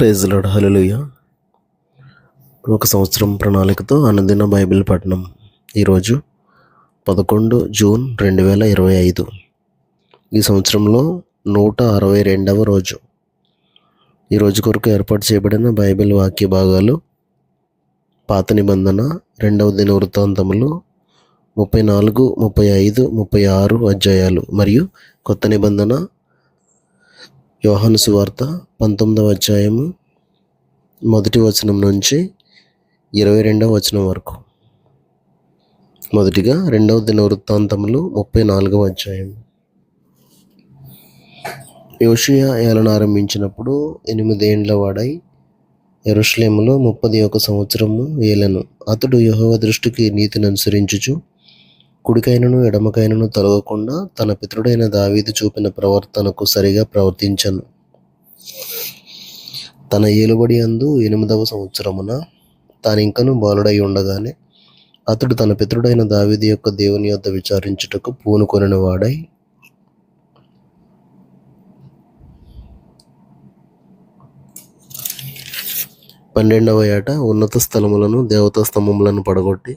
Praise lord. హల్లెలూయా. ఒక సంవత్సరం ప్రణాళికతో అనుదిన బైబిల్ పఠనం. ఈరోజు 11 జూన్ 2025. ఈ సంవత్సరంలో 162వ రోజు. ఈ రోజు కొరకు ఏర్పాటు చేయబడిన బైబిల్ వాక్య భాగాలు పాత నిబంధన 2వ దినవృత్తాంతములు 34, 35, 36 అధ్యాయాలు మరియు కొత్త నిబంధన యోహాను సువార్త 19వ అధ్యాయము 1వ వచనం నుంచి 22వ వచనం వరకు. మొదటిగా 2వ దినవృత్తాంతములు 34వ అధ్యాయం. యోషియా ఏలన ఆరంభించినప్పుడు 8 ఏండ్ల వాడై యెరూషలేములో 31 సంవత్సరము ఏలెను. అతడు యెహోవా దృష్టికి నీతిని అనుసరించుచు కుడికైనను ఎడమకైనను తొలగకుండా తన పితరుడైన దావీదు చూపిన ప్రవర్తనకు సరిగా ప్రవర్తించను. తన ఏలుబడి యందు 8వ సంవత్సరమున తానింకను బాలుడై ఉండగానే అతడు తన పితరుడైన దావీదు యొక్క దేవుని యొద్ద విచారించుటకు పూనుకొనిన వాడై 12వ ఏట ఉన్నత స్థలములను దేవతా స్తంభములను పడగొట్టి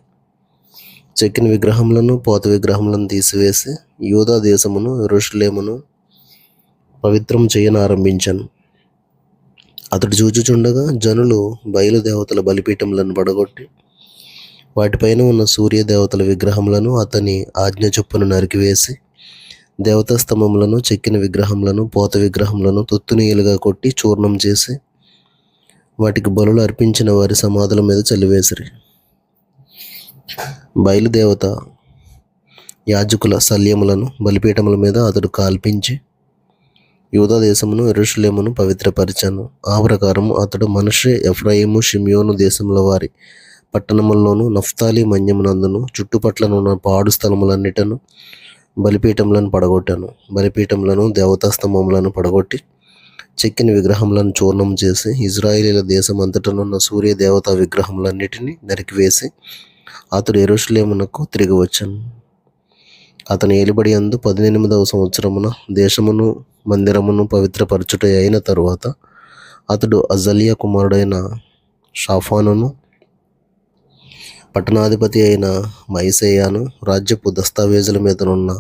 చెక్కిన విగ్రహములను పోత విగ్రహములను తీసివేసి యూదా దేశమును యెరూషలేమును పవిత్రం చేయనారంభించాను. అతడు చూచుచుండగా జనులు బయలుదేవతల బలిపీఠములను పడగొట్టి వాటిపైన ఉన్న సూర్య దేవతల విగ్రహములను అతని ఆజ్ఞ చొప్పున నరికివేసి దేవతా స్తంభములను చెక్కిన విగ్రహములను పోత విగ్రహములను తొత్తునీయులుగా కొట్టి చూర్ణం చేసి వాటికి బలులు అర్పించిన వారి సమాధుల మీద చల్లివేసిరి. బయలుదేవత యాజకుల శల్యములను బలిపీఠముల మీద అతడు కాల్పించి యూదా దేశమును యెరూషలేమును పవిత్రపరిచాను. ఆ ప్రకారము అతడు మనష్షే, ఎఫ్రాయిము, షిమ్యోను దేశముల వారి పట్టణముల్లోనూ నఫ్తాలి మన్యమునందును చుట్టుపట్లనున్న పాడు స్థలములన్నిటను బలిపీఠములను పడగొట్టాను. బలిపీఠములను దేవతా స్తంభములను పడగొట్టి చెక్కిన విగ్రహములను చూర్ణం చేసి ఇజ్రాయేలీల దేశమంతటనున్న సూర్య దేవతా విగ్రహములన్నిటినీ నరికివేసి అతడు యెరూషలేమునకు తిరిగి వచ్చాను. అతని ఏలుబడి యందు 18వ సంవత్సరమున దేశమును మందిరమును పవిత్రపరచుట అయిన తరువాత అతడు అజల్యా కుమారుడైన షాఫానును పట్టణాధిపతి అయిన మయసేయాను రాజ్యపు దస్తావేజుల మీదనున్న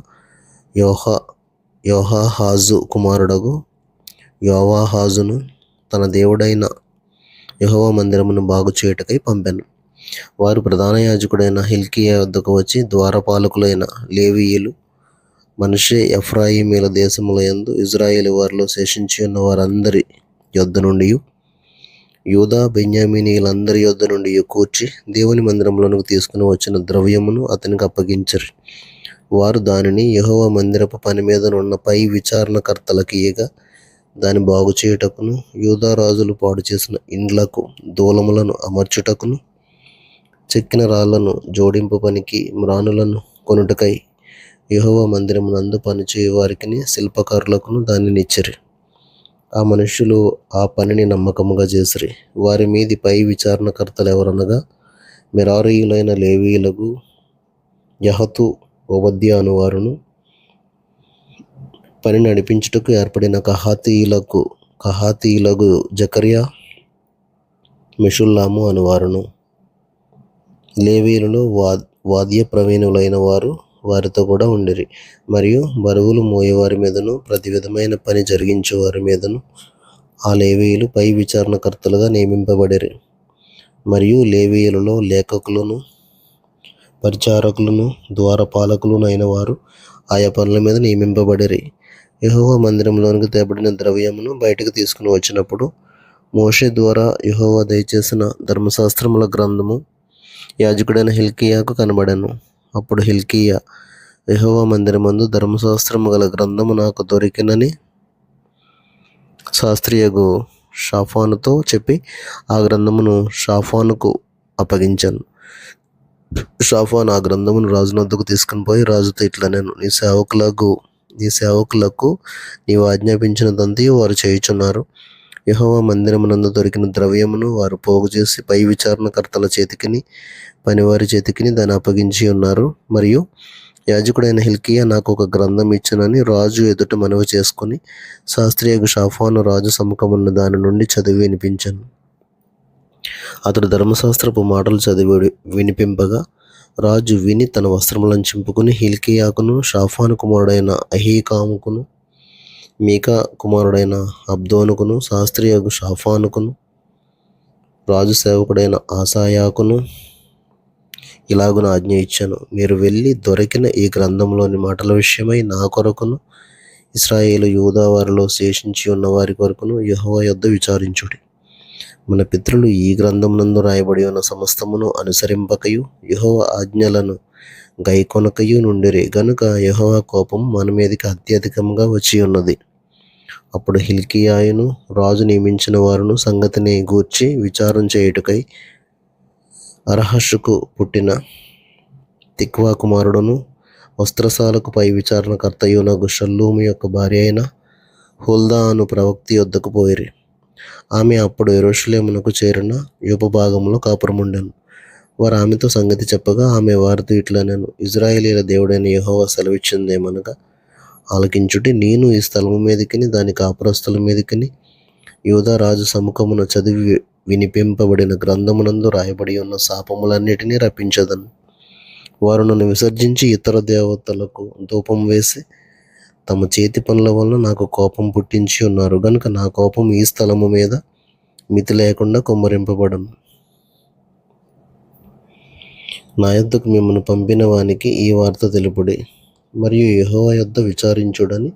యోవాహాజు కుమారుడగు యోవాహాజును తన దేవుడైన యెహోవా మందిరమును బాగు చేయుటకై పంపాను. వారు ప్రధాన యాజకుడైన హిల్కీయా వద్దకు వచ్చి ద్వారపాలకులైన లేవీయులు మనష్షే, ఎఫ్రాయిమీల దేశముల యందు ఇజ్రాయేలు వారిలో శేషించి ఉన్న వారందరి యొద్ద నుండి యూదా బెన్యామీనీయులందరి యొద్ద నుండి కూర్చి దేవుని మందిరంలోనికి తీసుకుని వచ్చిన ద్రవ్యమును అతనికి అప్పగించరు. వారు దానిని యెహోవా మందిరపు పని మీదనున్న పై విచారణకర్తలకు ఇయ్యగా దాన్ని బాగు చేయుటకును యూదా రాజులు పాడు చేసిన ఇండ్లకు దూలములను అమర్చుటకును చెక్కిన రాళ్లను జోడింపు పనికి మ్రానులను కొనుటకై యెహోవా మందిరమునందు పనిచేయు వారికిని శిల్పకారులకును దానిని ఇచ్చిరి. ఆ మనుష్యులు ఆ పనిని నమ్మకముగా చేసిరి. వారి మీది పై విచారణకర్తలు ఎవరనగా మెరారీయులైన లేవీయులకు యహతు, ఓబద్యా అనువారును పని నడిపించుటకు ఏర్పడిన కహాతీయులకు జకర్యా, మెషుల్లాము అనువారును. లేవీయులలో వాద్య ప్రవీణులైన వారు వారితో కూడా ఉండిరి. మరియు బరువులు మోయేవారి మీదను ప్రతి విధమైన పని జరిగించే వారి మీదను ఆ లేవీయులు పై విచారణకర్తలుగా నియమింపబడిరి. మరియు లేవీయులలో లేఖకులను, పరిచారకులను, ద్వారపాలకులను అయిన వారు ఆయా పనుల మీద నియమింపబడిరి. యెహోవా మందిరంలోనికి తేబడిన ద్రవ్యమును బయటకు తీసుకుని వచ్చినప్పుడు మోషే ద్వారా యెహోవా దయచేసిన ధర్మశాస్త్రముల గ్రంథము యాజకుడైన హిల్కీయాకు కనబడెను. అప్పుడు హిల్కీయా, యెహోవా మందిరమందు ధర్మశాస్త్రము గల గ్రంథము నాకు దొరికినని శాస్త్రియగు షాఫానుతో చెప్పి ఆ గ్రంథమును షాఫానుకు అప్పగించాను. షాఫాను ఆ గ్రంథమును రాజునొద్దకు తీసుకుని పోయి రాజుతో ఇట్లనెను, నీ సేవకులకు నీవు ఆజ్ఞాపించినదంతయు వారు చేయుచున్నారు. యెహోవా మందిరమునందు దొరికిన ద్రవ్యమును వారు పోగు చేసి పై విచారణకర్తల చేతికిని పనివారి చేతికిని దాన్ని అప్పగించి ఉన్నారు. మరియు యాజకుడైన హిల్కీయా నాకు ఒక గ్రంథం ఇచ్చినని రాజు ఎదుట మనవి చేసుకుని శాస్త్రియగు షాఫాను రాజు సముఖమున్న దాని నుండి చదివి వినిపించాను. అతడు ధర్మశాస్త్రపు మాటలు చదివి వినిపింపగా రాజు విని తన వస్త్రములను చింపుకుని హిల్కీయాకును, షాఫాను కుమారుడైన అహీకాముకును, మీకా కుమారుడైన అబ్దోనుకును, శాస్త్రియగు షాఫానుకును, రాజు సేవకుడైన ఆసాయాకును ఇలాగున ఆజ్ఞ ఇచ్చాను. మీరు వెళ్ళి దొరికిన ఈ గ్రంథంలోని మాటల విషయమై నా కొరకును ఇశ్రాయేలు యూదా వారిలో శేషించి ఉన్న వారి కొరకును యెహోవా యొద్ద విచారించుడి. మన పితరులు ఈ గ్రంథమునందు రాయబడి ఉన్న సమస్తమును అనుసరింపకయు యెహోవా ఆజ్ఞలను గైకొనకయు నుండిరి గనుక యెహోవా కోపం మన మీదకి అత్యధికంగా వచ్చి ఉన్నది. అప్పుడు హిల్కీయాయును రాజు నియమించిన వారును సంగతిని గూర్చి విచారం చేయుటకై అర్హషుకు పుట్టిన తిక్వా కుమారుడును వస్త్రశాలకు పై విచారణకర్తయునగు షల్లూము యొక్క భార్య అయిన హుల్దా అను ప్రవక్త యొద్దకు పోయిరి. ఆమె అప్పుడు యెరూషలేమునకు చేరిన యూపభాగంలో కాపురముండెను. వారు ఆమెతో సంగతి చెప్పగా ఆమె వారితో ఇట్లనెను, ఇశ్రాయేలీయుల దేవుడైన యెహోవా సెలవిచ్చిందేమనగా, ఆలకించుడి. నేను ఈ స్థలము మీదకిని దాని కాపురస్తుల మీదకిని యూదా రాజు సముఖమున చదివి వినిపింపబడిన గ్రంథమునందు రాయబడి ఉన్న శాపములన్నిటినీ రప్పించదను. వారు నన్ను విసర్జించి ఇతర దేవతలకు ధూపం వేసి తమ చేతి పనుల వలన నాకు కోపం పుట్టించి ఉన్నారు గనుక నా కోపం ఈ స్థలము మీద మితి లేకుండా కుమ్మరింపబడను. నా యొద్దకు మిమ్మల్ని పంపిన వానికి ఈ వార్త తెలుపుడి, మరియు యెహోవా యొద్ద విచారించుడని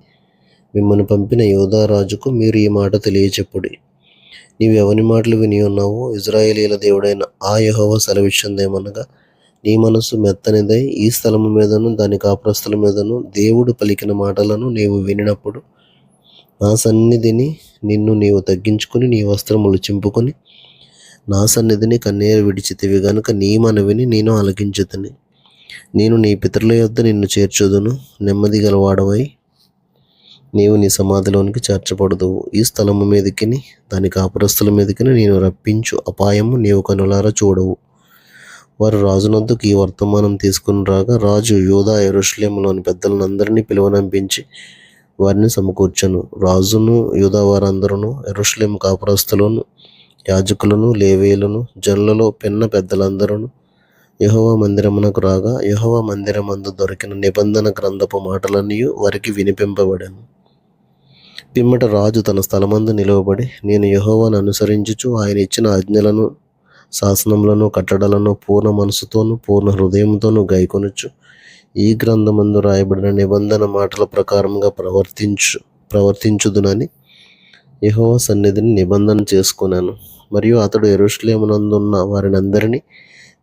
మిమ్మల్ని పంపిన యూదా రాజుకు మీరు ఈ మాట తెలియచెప్పుడి. నీవు ఎవని మాటలు విని ఉన్నావో ఇశ్రాయేలీయుల దేవుడైన ఆ యెహోవా సెలవిచ్చిందేమనగా, నీ మనసు మెత్తనిదై ఈ స్థలము మీదను దాని కాపురస్తుల మీదను దేవుడు పలికిన మాటలను నీవు వినినప్పుడు నా సన్నిధిని నిన్ను నీవు తగ్గించుకుని నీ వస్త్రములు చింపుకొని నా సన్నిధిని కన్నీరు విడిచితివి గనుక నీ మనవిని నేను ఆలకించుతిని. నేను నీ పితరుల యొద్ద నిన్ను చేర్చుదును. నెమ్మది గలవాడవై నీవు నీ సమాధిలోనికి చేర్చబడదువు. ఈ స్థలము మీదకిని దాని కాపురస్తుల మీదకిని నేను రప్పించు అపాయము నీవు కనులారా చూడవు. వారు రాజునొద్దకు ఈ వర్తమానం తీసుకుని రాగా రాజు యూదా యెరూషలేములోని పెద్దలందరినీ పిలువనంపించి వారిని సమకూర్చెను. రాజును యూదా వారందరూ యెరూషలేము కాపురస్తులను, యాజకులను, లేవీయులను, జనులలో పిన్న పెద్దలందరూ యెహోవా మందిరమునకు రాగా యెహోవా మందిరమందు దొరికిన నిబంధన గ్రంథపు మాటలన్నీ వారికి వినిపింపబడెను. పిమ్మట రాజు తన స్థలమందు నిలువబడి, నేను యెహోవాను అనుసరించుచు ఆయన ఇచ్చిన ఆజ్ఞలను, శాసనములను, కట్టడలను పూర్ణ మనసుతోనూ పూర్ణ హృదయంతోనూ గైకొనుచు ఈ గ్రంథమందు రాయబడిన నిబంధన మాటల ప్రకారంగా ప్రవర్తించుదునని యెహోవా సన్నిధిని నిబంధన చేసుకున్నాను. మరియు అతడు యెరూషలేమునందున్న వారినందరినీ,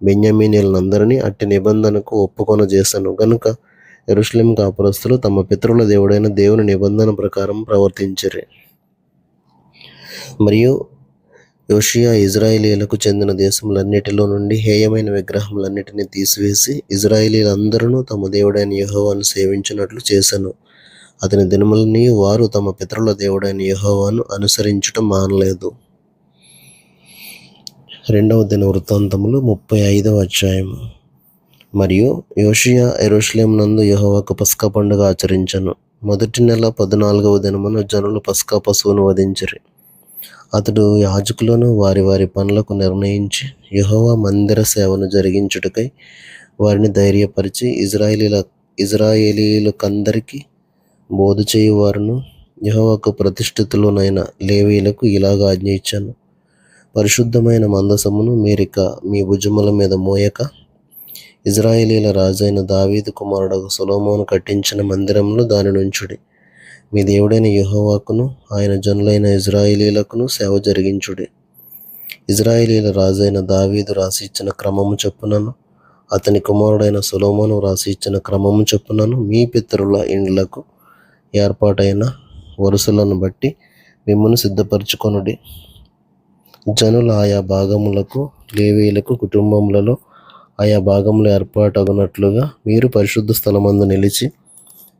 బెన్యామీనీయులందరినీ అట్టి నిబంధనకు ఒప్పుకొనజేశాను గనుక యెరూషలేము కాపురస్తులు తమ పితరుల దేవుడైన దేవుని నిబంధన ప్రకారం ప్రవర్తించిరి. మరియు యోషియా ఇశ్రాయేలీయులకు చెందిన దేశములన్నిటిలో నుండి హేయమైన విగ్రహములన్నిటినీ తీసివేసి ఇశ్రాయేలీయులందరూ తమ దేవుడైన యెహోవాను సేవించినట్లు చేశాను. అతని దినములన్నీ వారు తమ పితరుల దేవుడైన యెహోవాను అనుసరించటం మానలేదు. 2వ దినవృత్తాంతములు 35వ అధ్యాయము. మరియు యోషియా యెరూషలేమునందు యెహోవాకు పస్కా పండుగ ఆచరించెను. మొదటి నెల 14వ దినమున జనులు పస్కా పశువును వధించిరి. అతడు యాజకులను వారి వారి పనులకు నిర్ణయించి యెహోవా మందిర సేవను జరిగించుటకై వారిని ధైర్యపరిచి ఇశ్రాయేలీయులకందరికీ బోధ చేయువారును యెహోవాకు ప్రతిష్ఠితులనైన లేవీయులకు ఇలాగ ఆజ్ఞ ఇచ్చాను. పరిశుద్ధమైన మందసమును మీరిక మీ భుజముల మీద మోయక ఇశ్రాయేలీయుల రాజైన దావీదు కుమారుడు సొలొమోను కట్టించిన మందిరంలో దాని నుంచుడి. మీ దేవుడైన యెహోవాకును ఆయన జనులైన ఇశ్రాయేలీయులకును సేవ జరిగించుడి. ఇశ్రాయేలీయుల రాజైన దావీదు రాసి ఇచ్చిన క్రమము చొప్పునను అతని కుమారుడైన సొలొమోను రాసి ఇచ్చిన క్రమము చొప్పునను మీ పితరుల ఇండ్లకు ఏర్పాటైన వరుసలను బట్టి మిమ్మును సిద్ధపరచుకొనుడి. జనుల ఆయా భాగములకు లేవీయులకు కుటుంబములలో ఆయా భాగములు ఏర్పాటగునట్లుగా మీరు పరిశుద్ధ స్థలమందు నిలిచి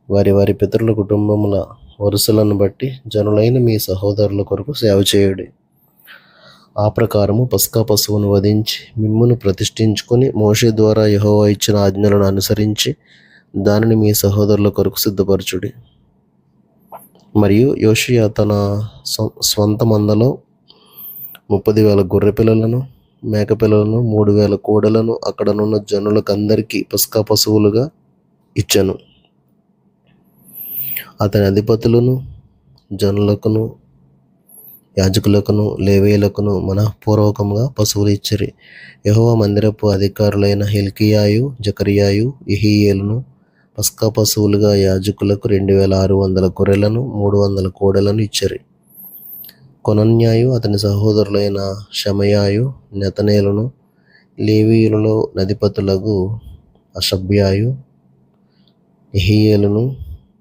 వారి వారి పితరుల కుటుంబముల వరుసలను బట్టి జనులైన మీ సహోదరుల కొరకు సేవ చేయుడి. ఆ ప్రకారము పస్కా పశువును వధించి మిమ్మును ప్రతిష్ఠించుకొని మోషే ద్వారా యెహోవా ఇచ్చిన ఆజ్ఞలను అనుసరించి దానిని మీ సహోదరుల కొరకు సిద్ధపరచుడి. మరియు యోషియా తన స్వంత మందలో 30,000 గొర్రె పిల్లలను, మేక పిల్లలను, 3,000 కోడెలను అక్కడనున్న జనులకందరికీ పస్కా పశువులుగా ఇచ్చెను. అతని అధిపతులను, జనులకును, యాజకులకును, లేవీయులకును మనఃపూర్వకంగా పశువులు ఇచ్చిరి. యెహోవా మందిరపు అధికారులైన హిల్కీయాయు, జకర్యాయు, యెహీయేలును పస్కా పశువులుగా యాజకులకు 2,600 గొర్రెలను, 300 కోడెలను ఇచ్చిరి. కొనన్యాయు, అతని సహోదరులైన షమయాయు, నెతనేలును, లేవీయులలో అధిపతులగు అషబ్యాయు, యెహీయేలును,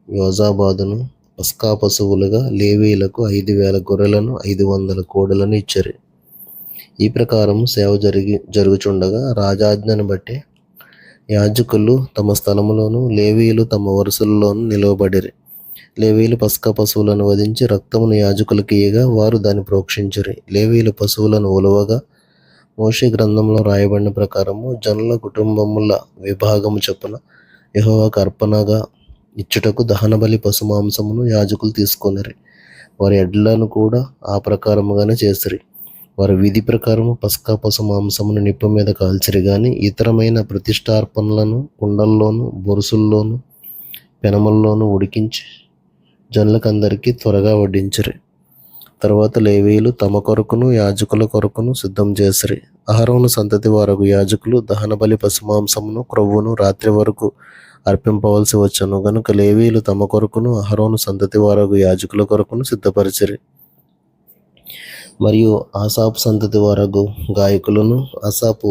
యోజాబాదును పస్కా పశువులుగా లేవీయులకు 5,000 గొర్రెలను, 500 కోడెలను ఇచ్చిరి. ఈ ప్రకారం సేవ జరుగుచుండగా రాజాజ్ఞను బట్టి యాజకులు తమ స్థలములోను, లేవీయులు తమ వరుసలలోను నిలువబడిరి. లేవీయులు పస్కా పశువులను వధించి రక్తమును యాజకులకు ఇయ్యగా వారు దాన్ని ప్రోక్షించిరి. లేవీయులు పశువులను ఉలవగా మోషే గ్రంథంలో రాయబడిన ప్రకారము జనుల కుటుంబముల విభాగము చొప్పున యెహోవాకు అర్పణగా ఇచ్చుటకు దహనబలి పశు మాంసమును యాజకులు తీసుకొనిరి. వారి ఎడ్లను కూడా ఆ ప్రకారముగానే చేసిరి. వారి విధి ప్రకారము పస్కా పశు మాంసమును నిప్పు మీద కాల్చిరి గాని ఇతరమైన ప్రతిష్టార్పణలను కుండల్లోను, బొరుసుల్లోను, పెనముల్లోను ఉడికించి జనులకందరికీ త్వరగా వడ్డించిరి. తరువాత లేవీయులు తమ కొరకును యాజకుల కొరకును సిద్ధం చేసిరి. అహరోను సంతతి వారగు యాజకులు దహనబలి పశు మాంసమును, క్రొవ్వును రాత్రి వరకు అర్పింపవలసి వచ్చెను గనుక లేవీయులు తమ కొరకును అహరోను సంతతి వారగు యాజకుల కొరకును సిద్ధపరిచిరి. మరియు ఆసాపు సంతతి వారగు గాయకులను, ఆసాపు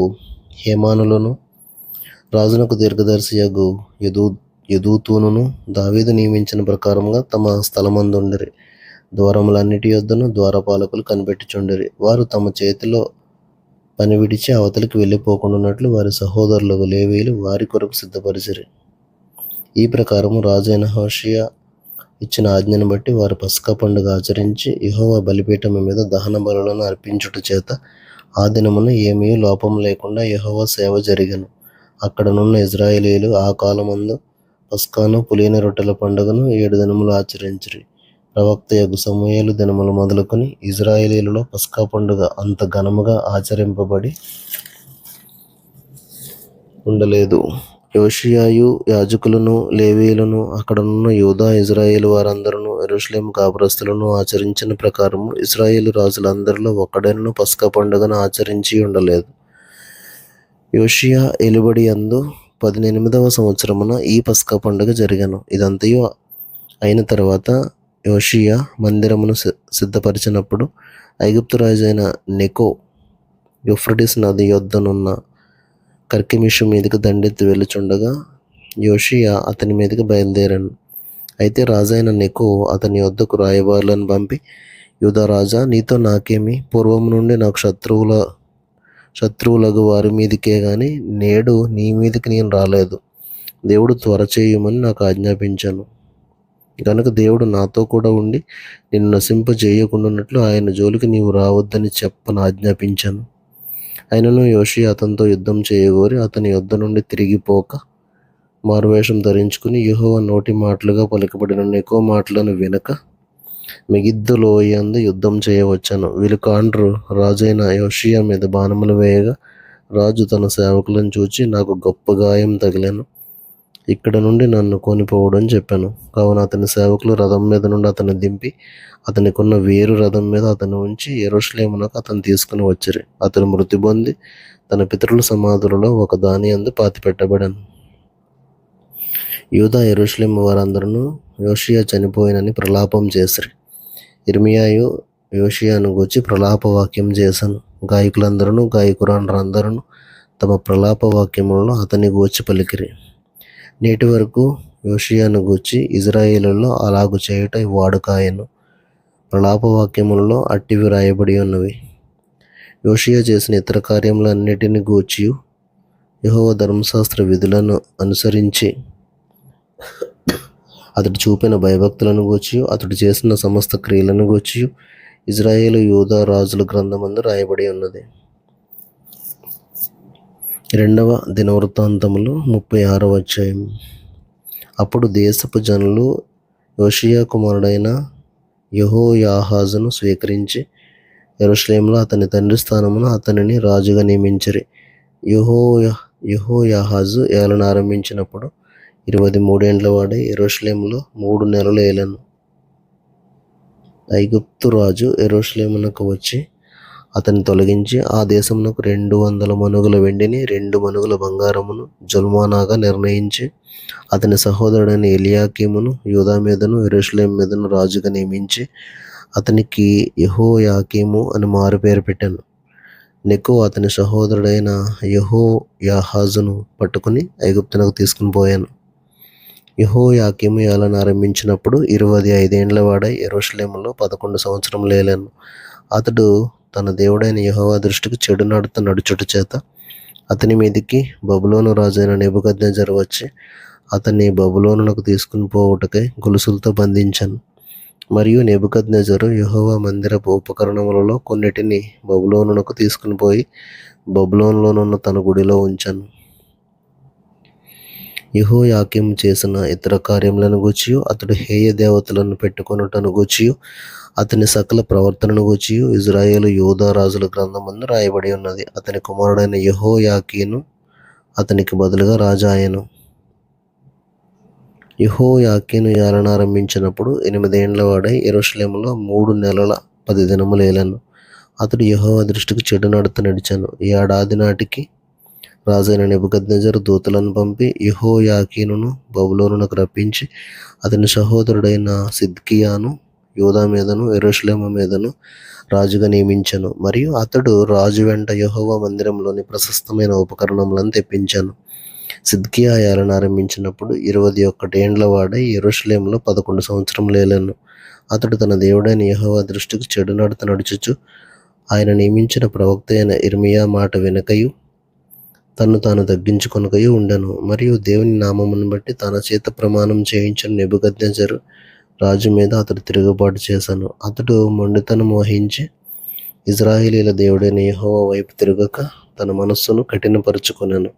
హేమానులను, రాజునకు దీర్ఘదర్శియగు యెదూతూనును దావీదు నియమించిన ప్రకారముగా తమ స్థలమందుండిరి. ద్వారములన్నిటి యొద్దను ద్వారపాలకులు కనిపెట్టుచుండిరి. వారు తమ చేతిలో పని విడిచి అవతలికి వెళ్ళిపోకుండానట్లు వారి సహోదరులకు లేవీయులు వారి కొరకు సిద్ధపరిచిరి. ఈ ప్రకారము రాజైన హోషేయ ఇచ్చిన ఆజ్ఞను బట్టి వారు పస్కా పండుగ ఆచరించి యెహోవా బలిపీఠం మీద దహన బలులను అర్పించుట చేత ఆ దినమున ఏమీ లోపం లేకుండా యెహోవా సేవ జరిగెను. అక్కడనున్న ఇశ్రాయేలీయులు ఆ కాలమందు పస్కాను, పులియని రొట్టెల పండుగను 7 దినములు ఆచరించిరి. ప్రవక్తయగు సమూయేలు దినములు మొదలుకొని ఇశ్రాయేలీయులలో పస్కా పండుగ అంత ఘనముగా ఆచరింపబడి ఉండలేదు. యోషియాయు, యాజకులను, లేవీయులను, అక్కడనున్న యూదా, ఇశ్రాయేలు వారందరూ, యెరూషలేము కాపురస్తులను ఆచరించిన ప్రకారము ఇశ్రాయేలు రాజులందరిలో ఒక్కడైనను పస్కా పండుగను ఆచరించి ఉండలేదు. యోషియా ఏలుబడి యందు 18వ సంవత్సరమున ఈ పస్కా పండుగ జరిగెను. ఇదంతయు అయిన తరువాత యోషియా మందిరమును సిద్ధపరిచినప్పుడు ఐగుప్తు రాజైన నెకో యూఫ్రటీసు నది యొద్దనున్న కర్కెమిషు మీదకి దండెత్తి వెళ్ళుచుండగా యోషియా అతని మీదకి బయలుదేరాను. అయితే రాజైన నెకో అతని యొద్దకు రాయబారులను పంపి, యూదా రాజా, నీతో నాకేమి? పూర్వము నుండి నాకు శత్రువులగు వారి మీదికే గాని నేడు నీ మీదికి నేను రాలేదు. దేవుడు త్వర చేయమని నాకు ఆజ్ఞాపించాను గనుక దేవుడు నాతో కూడా ఉండి నిన్ను నశింపజేయకుండానట్లు ఆయన జోలికి నీవు రావద్దని చెప్పని ఆజ్ఞాపించాను. అయినను యోషియా అతనితో యుద్ధం చేయగోరి అతని యొద్ద నుండి తిరిగిపోక మారువేషం ధరించుకుని యెహోవా నోటి మాటలుగా పలుకబడిన నెకో మాటలను వినక మెగిద్దో లోయందు యుద్ధం చేయవచ్చాను. వీళ్ళు కాండ్రు రాజైన యోషియా మీద బాణములు వేయగా రాజు తన సేవకులను చూచి, నాకు గొప్ప గాయం తగిలాను, ఇక్కడ నుండి నన్ను కొనిపోవడం చెప్పాను. కావున అతని సేవకులు రథం మీద నుండి అతన్ని దింపి అతనికున్న వేరు రథం మీద అతను ఉంచి యెరూషలేమునకు అతను తీసుకుని వచ్చిరి. అతను మృతి పొంది తన పితరుల సమాధులలో ఒక దాని యందు పాతిపెట్టబడాను. యూదా, యెరూషలేము వారందరూ యోషియా చనిపోయినని ప్రలాపం చేసిరి. యిర్మీయాయు యోషియాను గూర్చి ప్రలాప వాక్యం చేశాను. గాయకులందరూ, గాయకురాండ్రందరూ తమ ప్రలాప వాక్యములను అతని గూర్చి పలికిరి. నేటి వరకు యోషియాను గూర్చి ఇశ్రాయేలులో అలాగు చేయుట వాడుకాయెను. ప్రలాప వాక్యములలో అట్టివి రాయబడి ఉన్నవి. యోషియా చేసిన ఇతర కార్యములన్నిటిని గూర్చియు, యెహోవా ధర్మశాస్త్ర విధులను అనుసరించి అతడు చూపిన భయభక్తులను గూర్చియు, అతడు చేసిన సమస్త క్రియలను గూర్చియు ఇశ్రాయేలు, యూదా రాజుల గ్రంథమందు రాయబడి ఉన్నది. 2వ దినవృత్తాంతములు 36వ అధ్యాయం. అప్పుడు దేశపు జనులు యోషియా కుమారుడైన యెహోయాహాజును స్వీకరించి యెరూషలేములో అతని తండ్రి స్థానమున అతనిని రాజుగా నియమించిరి. యెహోయాహాజు ఏలన ఆరంభించినప్పుడు 23 ఏండ్ల వాడై యెరూషలేములో 3 నెలలు ఏలెను. ఐగుప్తు రాజు యెరూషలేమునకు వచ్చి అతన్ని తొలగించి ఆ దేశమునకు 200 మనుగుల వెండిని 2 మనుగుల బంగారమును జుల్మానాగా నిర్ణయించి అతని సహోదరుడైన ఎలియాకీమును యూదా మీదను యెరూషలేము మీదను రాజుగా నియమించి అతనికి యెహోయాకీము అని మారుపేరు పెట్టాను. నెకో అతని సహోదరుడైన యెహోయాహాజును పట్టుకుని ఐగుప్తునకు తీసుకుని పోయాను. యెహోయాకీము ఏలన ఆరంభించినప్పుడు 25 ఏండ్ల వాడై యెరూషలేములో 11 సంవత్సరములు ఏలెను. అతడు తన దేవుడైన యెహోవా దృష్టికి చెడు నడత నడుచుట చేత అతని మీదికి బబులోను రాజైన నెబుకద్నెజరు వచ్చి అతన్ని బబులోనునకు తీసుకుని పోవుటకై గొలుసులతో బంధించాను. మరియు నెబుకద్నెజరు యెహోవా మందిరపు ఉపకరణములలో కొన్నిటిని బబులోనునకు తీసుకుని పోయి బబులోనులోనున్న తన గుడిలో ఉంచాను. యెహోయాకీము చేసిన ఇతర కార్యములను గూర్చియు అతడు హేయ దేవతలను పెట్టుకొనుటను గూర్చియు అతని సకల ప్రవర్తనను గూర్చియు ఇజ్రాయేలు యూదా రాజుల గ్రంథమందు రాయబడి ఉన్నది. అతని కుమారుడైన యెహోయాకీను అతనికి బదులుగా రాజు ఆయను. యెహోయాకీను ఏలన ఆరంభించినప్పుడు 8 ఏండ్ల వాడై యెరూషలేములో 3 నెలల 10 దినములు ఏలెను. అతడు యెహోవా దృష్టికి చెడు నడత నడిచాను. ఏడాది నాటికి రాజైన నెబుకద్నెజరు దూతలను పంపి యెహోయాకీనును బబులోనునకు రప్పించి అతని సహోదరుడైన సిద్కియాను యూదా మీదను యెరూషలేము మీదను రాజుగా నియమించాను. మరియు అతడు రాజు వెంట యెహోవా మందిరంలోని ప్రశస్తమైన ఉపకరణములను తెప్పించాను. సిద్కియా ఏలన ఆరంభించినప్పుడు 21 ఏండ్ల వాడై యెరూషలేములో 11 సంవత్సరములు ఏలెను. అతడు తన దేవుడైన యెహోవా దృష్టికి చెడు నడత నడుచుచు ఆయన నియమించిన ప్రవక్త అయిన ఇర్మియా మాట వెనుకయు తన్ను తాను తగ్గించుకొనకయు ఉండెను. మరియు దేవుని నామమును బట్టి తన చేత ప్రమాణం చేయించిన నెబుకద్నెజరు రాజు మీద అతడు తిరుగుబాటు చేశాను. అతడు మొండితనం వహించి ఇజ్రాయేలీల దేవుడైన యెహోవా వైపు తిరగక తన మనస్సును కఠినపరుచుకొనెను.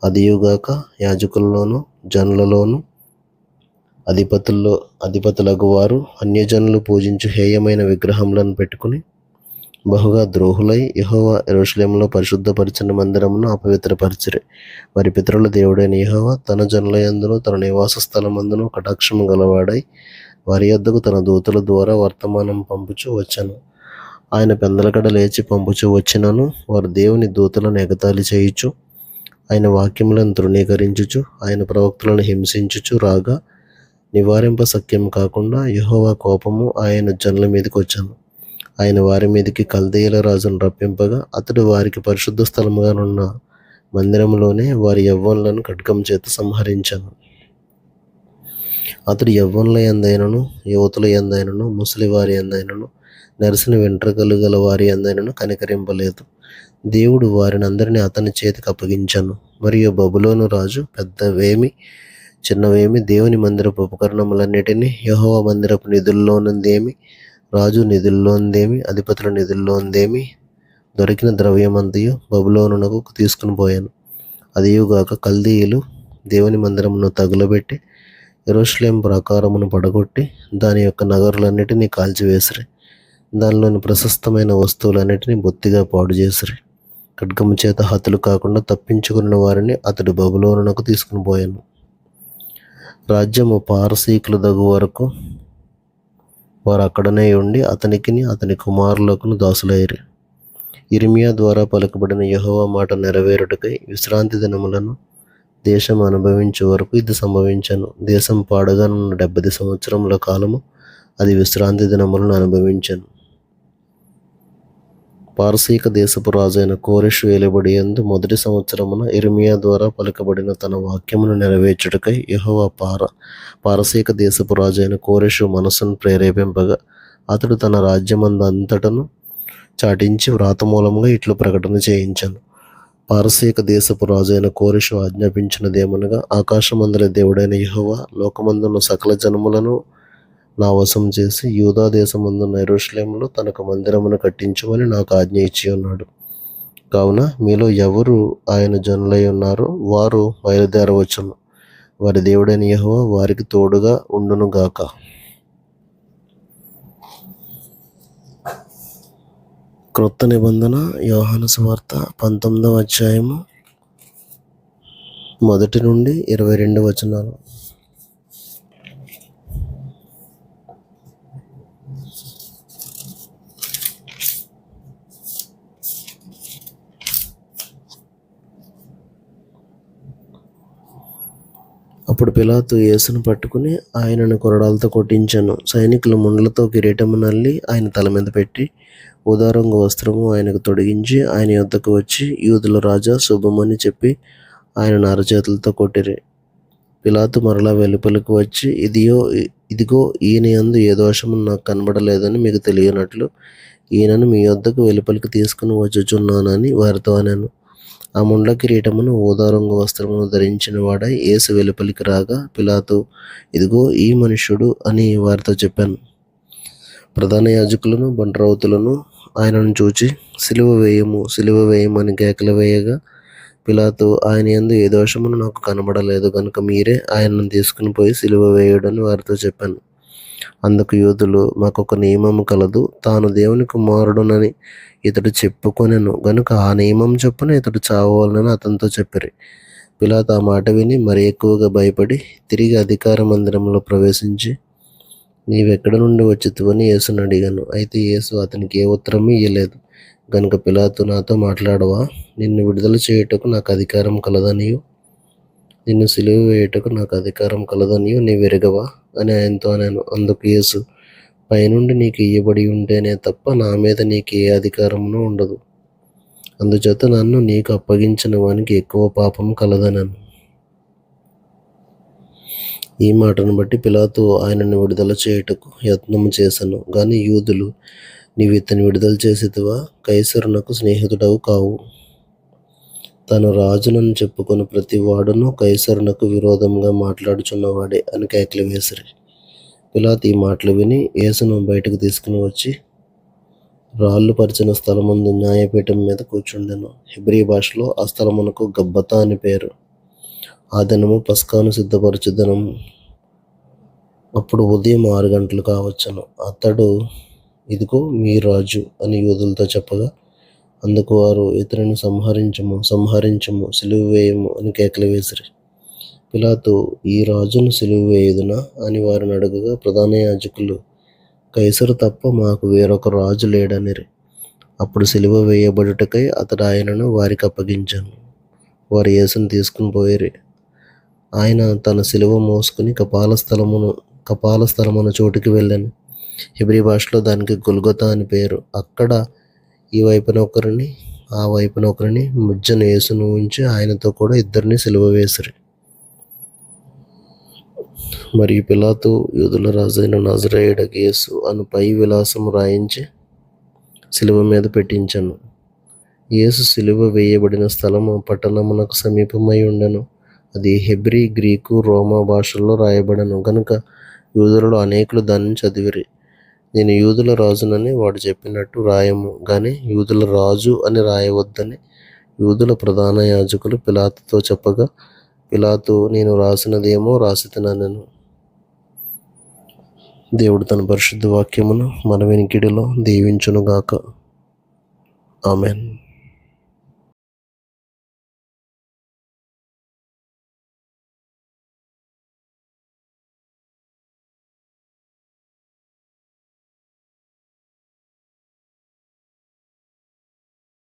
అదియుగాక యాజకుల్లోనూ జనులలోనూ అధిపతులగు వారు అన్యజనులు పూజించు హేయమైన విగ్రహములను పెట్టుకుని బహుగా ద్రోహులై యెహోవా యెరూషలేములో పరిశుద్ధపరిచిన మందిరమును అపవిత్రపరిచిరి. వారి పితరుల దేవుడైన యెహోవా తన జనుల యందును తన నివాస స్థలమందును కటాక్షము గలవాడై వారి యొద్దకు తన దూతల ద్వారా వర్తమానం పంపుచూ వచ్చెను. ఆయన పెందలకడ లేచి పంపుచూ వచ్చినను వారు దేవుని దూతలను ఎగతాళి చేయుచు ఆయన వాక్యములను తృణీకరించుచు ఆయన ప్రవక్తలను హింసించుచు రాగా నివారింప సఖ్యం కాకుండా యెహోవా కోపము ఆయన జనుల మీదకి వచ్చాను. ఆయన వారి మీదకి కల్దీయుల రాజును రప్పింపగా అతడు వారికి పరిశుద్ధ స్థలముగానున్న మందిరములోనే వారి యవ్వనులను ఖడ్గం చేత సంహరించాను. అతడు యవ్వనుల యందైనను యువతుల యందైనను ముసలివారి యందైనను నెరసిన వెంట్రుకలు గల వారి యందైనను కనికరింపలేదు. దేవుడు వారిని అందరినీ అతని చేతికి అప్పగించాను. మరియు బబులోను రాజు పెద్దవేమి చిన్నవేమి దేవుని మందిరపు ఉపకరణములన్నిటినీ యెహోవా మందిరపు నిధుల్లోనుందేమి రాజు నిధుల్లోందేమి అధిపతుల నిధుల్లోందేమి దొరికిన ద్రవ్యమంతయు బబులోనునకు తీసుకుని పోయాను. అదియుగాక కల్దీయులు దేవుని మందిరమును తగులబెట్టి యెరూషలేము ప్రాకారమును పడగొట్టి దాని యొక్క నగరులన్నిటినీ కాల్చివేసిరి. దానిలోని ప్రశస్తమైన వస్తువులన్నిటినీ బొత్తిగా పాడు చేసిరి. ఖడ్గము చేత హతులు కాకుండా తప్పించుకున్న వారిని అతడు బబులోనునకు తీసుకుని పోయాను. రాజ్యము పారసీకులు దగు వరకు వారు అక్కడనే ఉండి అతనికిని అతని కుమారులకును దాసులైరి. ఇర్మియా ద్వారా పలుకబడిన యెహోవా మాట నెరవేరుటకై విశ్రాంతి దినములను దేశం అనుభవించే వరకు ఇది సంభవించను. దేశం పాడగానున్న 70 సంవత్సరముల కాలము అది విశ్రాంతి దినములను అనుభవించను. పారసీక దేశపు రాజైన కోరెషు ఏలుబడి యందు మొదటి సంవత్సరమున ఇర్మియా ద్వారా పలుకబడిన తన వాక్యమును నెరవేర్చుటకై యెహోవా పారసీక దేశపు రాజైన కోరెషు మనస్సును ప్రేరేపింపగా అతడు తన రాజ్యమందంతటను చాటించి వ్రాతమూలముగా ఇట్లు ప్రకటన చేయించాను. పారసీక దేశపు రాజైన కోరెషు ఆజ్ఞాపించినదేమనగా, ఆకాశమందలి దేవుడైన యెహోవా లోకమందున్న సకల జనములను నా వశం చేసి యూదా దేశమందున్న యెరూషలేములో తనకు మందిరమును కట్టించమని నాకు ఆజ్ఞ ఇచ్చి ఉన్నాడు. కావున మీలో ఎవరు ఆయన జనులై ఉన్నారో వారు బయలుదేరవచ్చును. వారి దేవుడైన యెహోవా వారికి తోడుగా ఉండునుగాక. క్రొత్త నిబంధన యోహాను సువార్త 19వ అధ్యాయము 1 నుండి 22 వచనాలు. అప్పుడు పిలాతు యేసును పట్టుకుని ఆయనను కొరడాలతో కొట్టించాను. సైనికులు ముండ్లతో కిరీటము నల్లి ఆయన తల మీద పెట్టి ఊదారంగు వస్త్రము ఆయనకు తొడిగించి ఆయన యొద్దకు వచ్చి, యూదుల రాజా శుభమని చెప్పి ఆయనను అరచేతులతో కొట్టిరి. పిలాతు మరలా వెలుపలకు వచ్చి, ఇదిగో ఈయన యందు ఏ దోషము నాకు కనబడలేదని మీకు తెలియనట్లు ఈయనను మీ యొద్దకు వెలుపలికి తీసుకుని వచ్చుచున్నానని వారితో అనెను. ఆ ముండ్ల కిరీటమును ఊదారంగు వస్త్రమును ధరించిన వాడై యేసు వెలుపలికి రాగా పిలాతు, ఇదిగో ఈ మనుష్యుడు అని వారితో చెప్పాను. ప్రధాన యాజకులను బంట్రౌతులను ఆయనను చూచి, సిలువ వేయము, సిలువ వేయము అని కేకలు వేయగా పిలాతు, ఆయన యందు ఏ దోషమును నాకు కనబడలేదు కనుక మీరే ఆయనను తీసుకుని పోయి సిలువ వేయుడని వారితో చెప్పాను. అందుకు యూదులు, మాకొక నియమము కలదు, తాను దేవుని కుమారుడునని ఇతడు చెప్పుకొనెను గనుక ఆ నియమం చొప్పున ఇతడు చావవలనని అతనితో చెప్పిరి. పిలాతు ఆ మాట విని మరి ఎక్కువగా భయపడి తిరిగి అధికార మందిరంలో ప్రవేశించి, నీవెక్కడ నుండి వచ్చితివని యేసుని అడిగాను. అయితే యేసు అతనికి ఏ ఉత్తరము ఇయ్యలేదు. గనుక పిలాతు, నాతో మాట్లాడవా? నిన్ను విడుదల చేయుటకు నాకు అధికారం కలదనియు నిన్ను సిలువ వేయుటకు నాకు అధికారం కలదనియు నీవెరగవా అని ఆయనతో అనెను. అందుకు యేసు, పైనుండి నీకు ఇయ్యబడి ఉంటేనే తప్ప నా మీద నీకు ఏ అధికారమును ఉండదు. అందుచేత నన్ను నీకు అప్పగించిన వానికి ఎక్కువ పాపం కలదనెను. ఈ మాటను బట్టి పిలాతు ఆయనను విడుదల చేయుటకు యత్నము చేసెను. గాని యూదులు, నీవు ఇతని విడుదల చేసితివా? కైసరునకు స్నేహితుడవు కావు. తను రాజునని చెప్పుకొని ప్రతి వాడును కైసరునకు విరోధంగా మాట్లాడుచున్నవాడే అని కేకలు వేసిరి. పిలాతు ఈ మాటలు విని యేసును బయటకు తీసుకుని వచ్చి రాళ్ళు పరిచిన స్థలమందు న్యాయపీఠం మీద కూర్చుండెను. హెబ్రీ భాషలో ఆ స్థలమునకు గబ్బతా అని పేరు. ఆ దినము పస్కాను సిద్ధపరచు దినము. అప్పుడు ఉదయం 6 గంటలు కావచ్చును. అతడు, ఇదిగో మీ రాజు అని యూదులతో చెప్పగా అందుకు వారు, ఇతనిని సంహరించుము, సంహరించుము, సిలువ వేయము అని కేకలు వేసిరి. పిలాతు, ఈ రాజును సిలువ వేయుదునా అని వారిని అడగగా ప్రధాన యాజకులు, కైసరు తప్ప మాకు వేరొక రాజు లేడనిరి. అప్పుడు సిలువ వేయబడుటకై అతడు ఆయనను వారికి అప్పగించాను. వారు యేసును తీసుకుని పోయిరి. ఆయన తన సిలువ మోసుకుని కపాల స్థలమున చోటుకి వెళ్ళాను. హెబ్రీ భాషలో దానికి గొల్గొతా అని పేరు. అక్కడ ఈ వైపున ఒకరిని, ఆ వైపున ఒకరిని మధ్యన యేసును ఉంచి ఆయనతో కూడా ఇద్దరిని సిలువ వేసిరి. మరియు పిలాతు యూదుల రాజైన నజరేయుడగు యేసు అను పై విలాసము రాయించి సిలువ మీద పెట్టించెను. యేసు సిలువ వేయబడిన స్థలము పట్టణమునకు సమీపమై ఉండెను. అది హెబ్రీ, గ్రీకు, రోమా భాషల్లో రాయబడెను గనుక యూదులలో అనేకులు దానిని చదివిరి. నేను యూదుల రాజునని వాడు చెప్పినట్టు రాయము గాని యూదుల రాజు అని రాయవద్దని యూదుల ప్రధాన యాజకులు పిలాతుతో చెప్పగా పిలాతు, నేను రాసినదేమో రాసితిననెను. దేవుడు తన పరిశుద్ధ వాక్యమును మన వినికిడిలో దీవించునుగాక. ఆమెన్.